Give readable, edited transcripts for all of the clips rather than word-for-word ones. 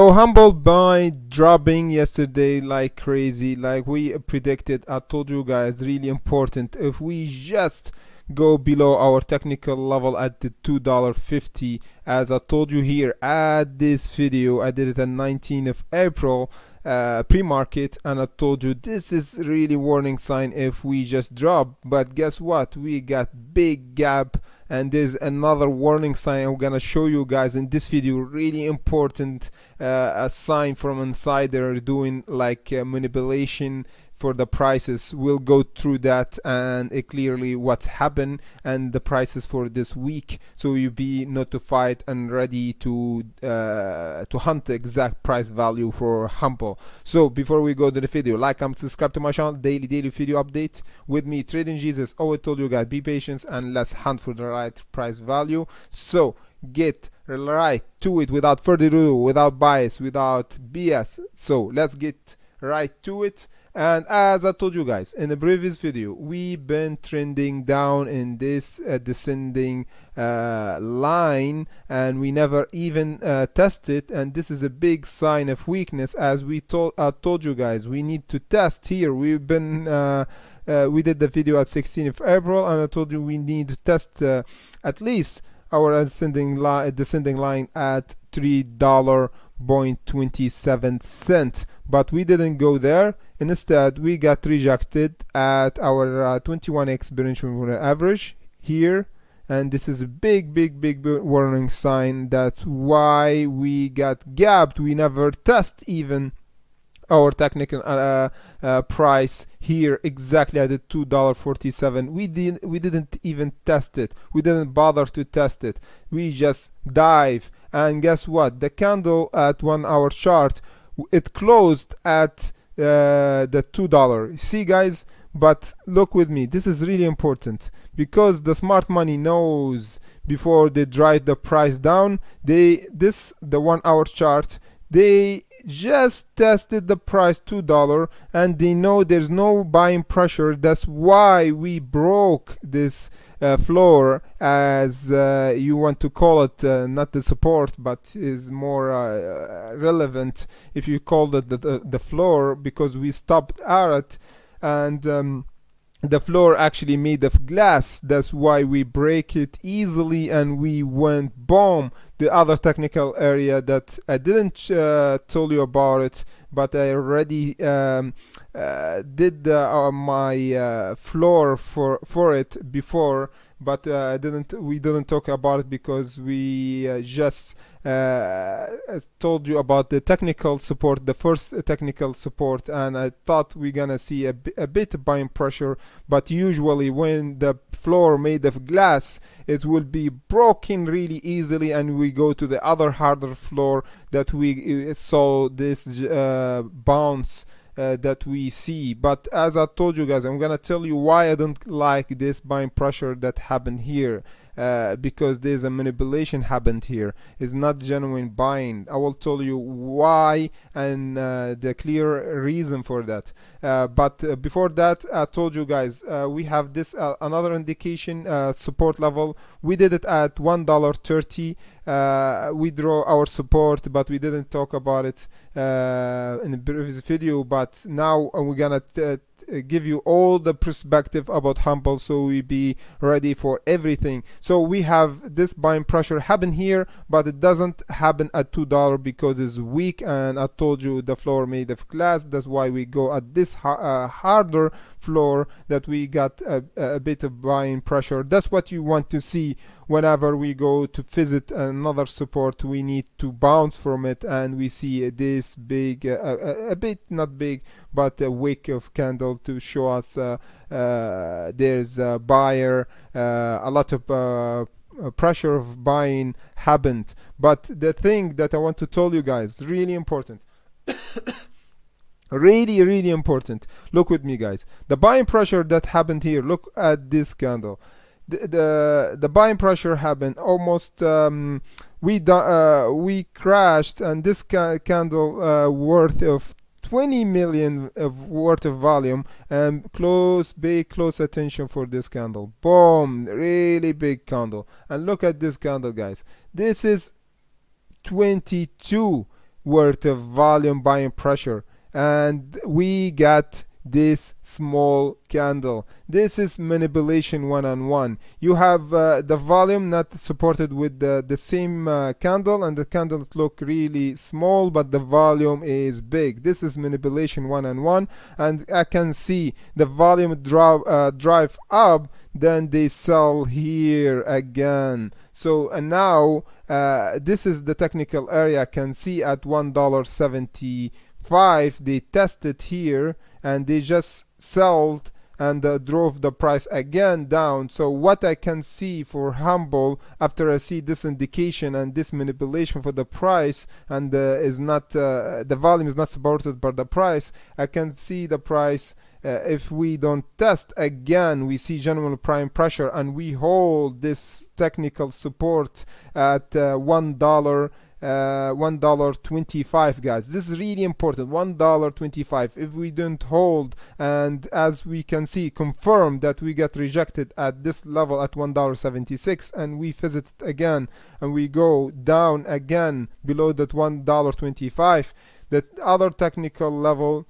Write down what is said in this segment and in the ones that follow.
So Humbl by dropping yesterday like crazy, like we predicted. I told you guys, really important. If we just go below our technical level at the $2.50, as I told you here at this video, I did it on 19th of April, pre-market, and I told you this is really warning sign if we just drop. But guess what? We got big gap, and there's another warning sign I'm gonna show you guys in this video. Really important, a sign from insider doing like manipulation for the prices. We'll go through that and clearly what's happened and the prices for this week, so you be notified and ready to hunt the exact price value for Humbl. So before we go to the video, like and subscribe to my channel. Daily video update with me, Trading Jesus. Always told you guys, be patient and let's hunt for the right price value. So get right to it without further ado, without bias, without BS. So let's get right to it. And as I told you guys in the previous video, we've been trending down in this descending line, and we never even tested, and this is a big sign of weakness. As I told you guys, we need to test here. We've been we did the video at 16th of April, and I told you we need to test at least our descending line at $3.27, but we didn't go there. Instead, we got rejected at our 21x benchmark average here, and this is a big warning sign. That's why we got gapped. We never test even our technical price here exactly at the $2.47. We didn't even test it. We didn't bother to test it. We just dive, and guess what? The candle at 1 hour chart, it closed at the $2. See guys, but look with me, this is really important, because the smart money knows before they drive the price down. The 1 hour chart, they just tested the price $2 and they know there's no buying pressure. That's why we broke this floor, as you want to call it, not the support, but is more relevant if you call it the floor, because we stopped at it, and the floor actually made of glass. That's why we break it easily and we went boom. The other technical area that I didn't tell you about it, but I already did my floor for it before, but we didn't talk about it because we just told you about the technical support, the first technical support, and I thought we're gonna see a bit buying pressure, but usually when the floor made of glass, it will be broken really easily, and we go to the other harder floor that we saw this bounce that we see. But as I told you guys, I'm gonna tell you why I don't like this buying pressure that happened here, because there's a manipulation happened here. It's not genuine buying. I will tell you why and the clear reason for that. But before that, I told you guys we have this another indication support level. We did it at $1.30. We draw our support, but we didn't talk about it in the previous video. But now we're gonna give you all the perspective about Humbl, so we be ready for everything. So we have this buying pressure happen here, but it doesn't happen at $2 because it's weak, and I told you the floor made of glass. That's why we go at this harder floor, that we got a bit of buying pressure. That's what you want to see whenever we go to visit another support. We need to bounce from it, and we see this big a bit not big, but a wick of candle to show us there's a buyer, a lot of pressure of buying happened. But the thing that I want to tell you guys, really important, really important, look with me guys, the buying pressure that happened here. Look at this candle. The buying pressure happened almost, we crashed, and this candle worth of 20 million of worth of volume, and pay close attention for this candle. Boom, really big candle. And look at this candle guys, this is 22 worth of volume buying pressure, and we got this small candle. This is manipulation one-on-one. You have the volume not supported with the same candle, and the candles look really small, but the volume is big. This is manipulation one-on-one, and I can see the volume drive up, then they sell here again. So and now this is the technical area. I can see at $1.75 they tested here, and they just sold and drove the price again down. So what I can see for Humbl, after I see this indication and this manipulation for the price, and is not the volume is not supported by the price, I can see the price. If we don't test again, we see genuine prime pressure, and we hold this technical support at $1.25, guys. This is really important. $1.25. If we don't hold, and as we can see, confirm that we get rejected at this level at $1.76, and we visit it again, and we go down again below that $1.25, that other technical level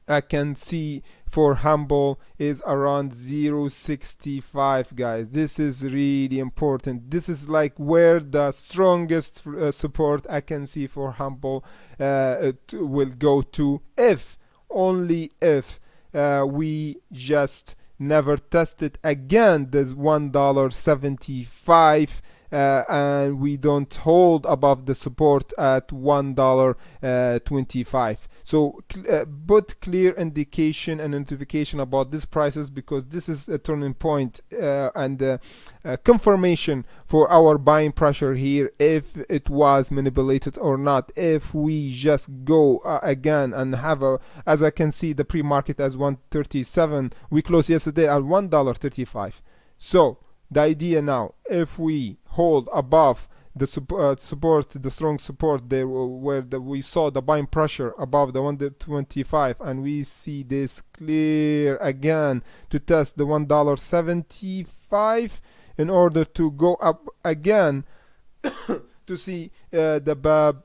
I can see for Humbl is around 0.65, guys. This is really important. This is like where the strongest support I can see for Humbl will go to, if only if we just never test it again, the $1.75, and we don't hold above the support at $1.25. So put clear indication and notification about these prices, because this is a turning point and confirmation for our buying pressure here, if it was manipulated or not. If we just go again and have a, as I can see the pre-market as 137, we closed yesterday at $1.35. So the idea now, if we hold above the support, the strong support there, where we saw the buying pressure above the 125, and we see this clear again to test the $1.75 in order to go up again to see the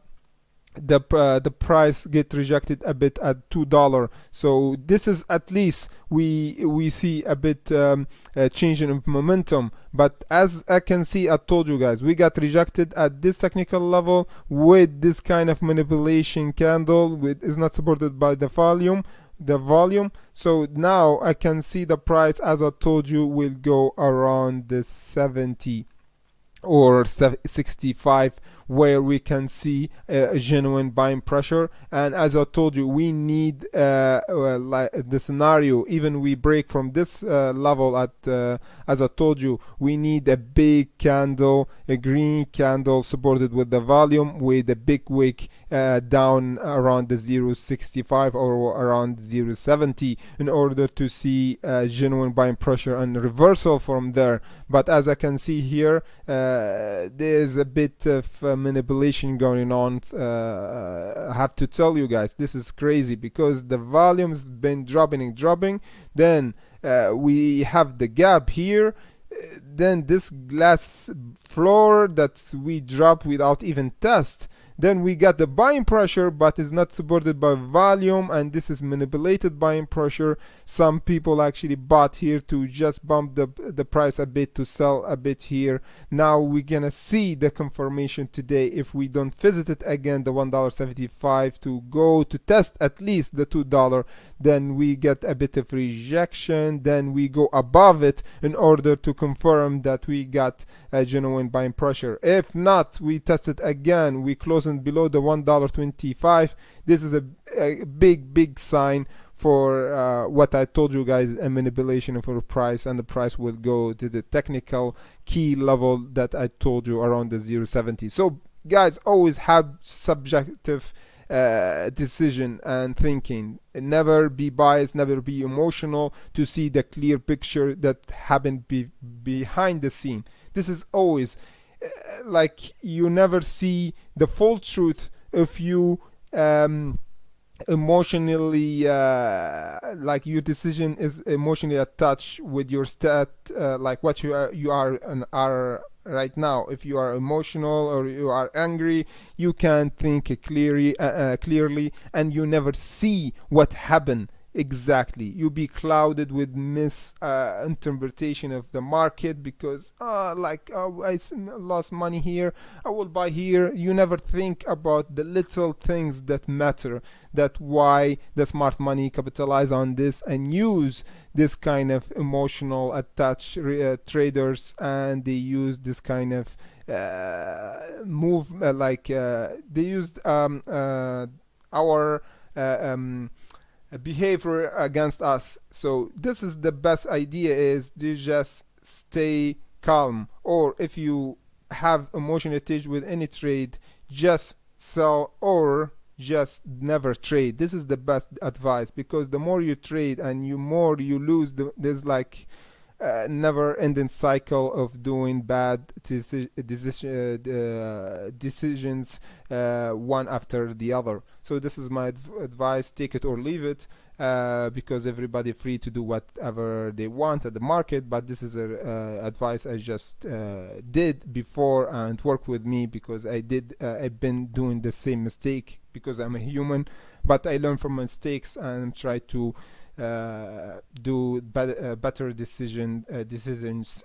price get rejected a bit at $2. So this is at least we see a bit change in momentum. But as I can see, I told you guys, we got rejected at this technical level with this kind of manipulation candle, with is not supported by the volume. So now I can see the price, as I told you, will go around the 70 or 65, where we can see a genuine buying pressure. And as I told you, we need like the scenario, even we break from this level at as I told you, we need a big candle, a green candle supported with the volume, with a big wick down around the 0.65 or around 0.70, in order to see genuine buying pressure and reversal from there. But as I can see here, there's a bit of manipulation going on. I have to tell you guys, this is crazy, because the volume's been dropping. Then we have the gap here, then this glass floor that we drop without even test. Then we got the buying pressure, but it's not supported by volume, and this is manipulated buying pressure. Some people actually bought here to just bump the price a bit, to sell a bit here. Now we're gonna see the confirmation today, if we don't visit it again, the $1.75, to go to test at least the $2. Then we get a bit of rejection, then we go above it in order to confirm that we got a genuine buying pressure. If not, we test it again, we close below the $1.25. This is a big sign for what I told you guys, a manipulation for a price, and the price will go to the technical key level that I told you around the 0.70. So guys, always have subjective decision and thinking. Never be biased, never be emotional, to see the clear picture that happened behind the scene. This is always like, you never see the full truth if you emotionally like your decision is emotionally attached with your stat, like what you are and are right now. If you are emotional or you are angry, you can't think clearly, and you never see what happened exactly. You be clouded with misinterpretation of the market, because lost money here, I will buy here. You never think about the little things that matter. That why the smart money capitalize on this and use this kind of emotional attached traders, and they use this kind of move they used our behavior against us. So this is the best idea, is to just stay calm, or if you have emotion attached with any trade, just sell or just never trade. This is the best advice, because the more you trade and you more you lose, there's like never ending cycle of doing bad decisions one after the other. So this is my advice: take it or leave it, because everybody free to do whatever they want at the market. But this is a advice I just did before and work with me, because I've been doing the same mistake, because I'm a human. But I learn from mistakes and try to do better decisions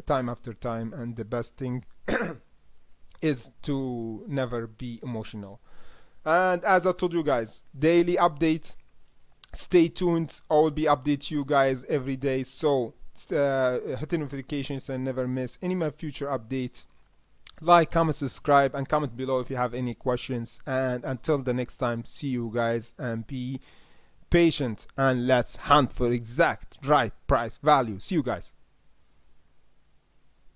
time after time. And the best thing is to never be emotional. And as I told you guys, daily updates, stay tuned. I will be update you guys every day, so hit the notifications and never miss any of my future updates. Like, comment, subscribe, and comment below if you have any questions. And until the next time, see you guys, and be patient, and let's hunt for exact right price value. See you guys.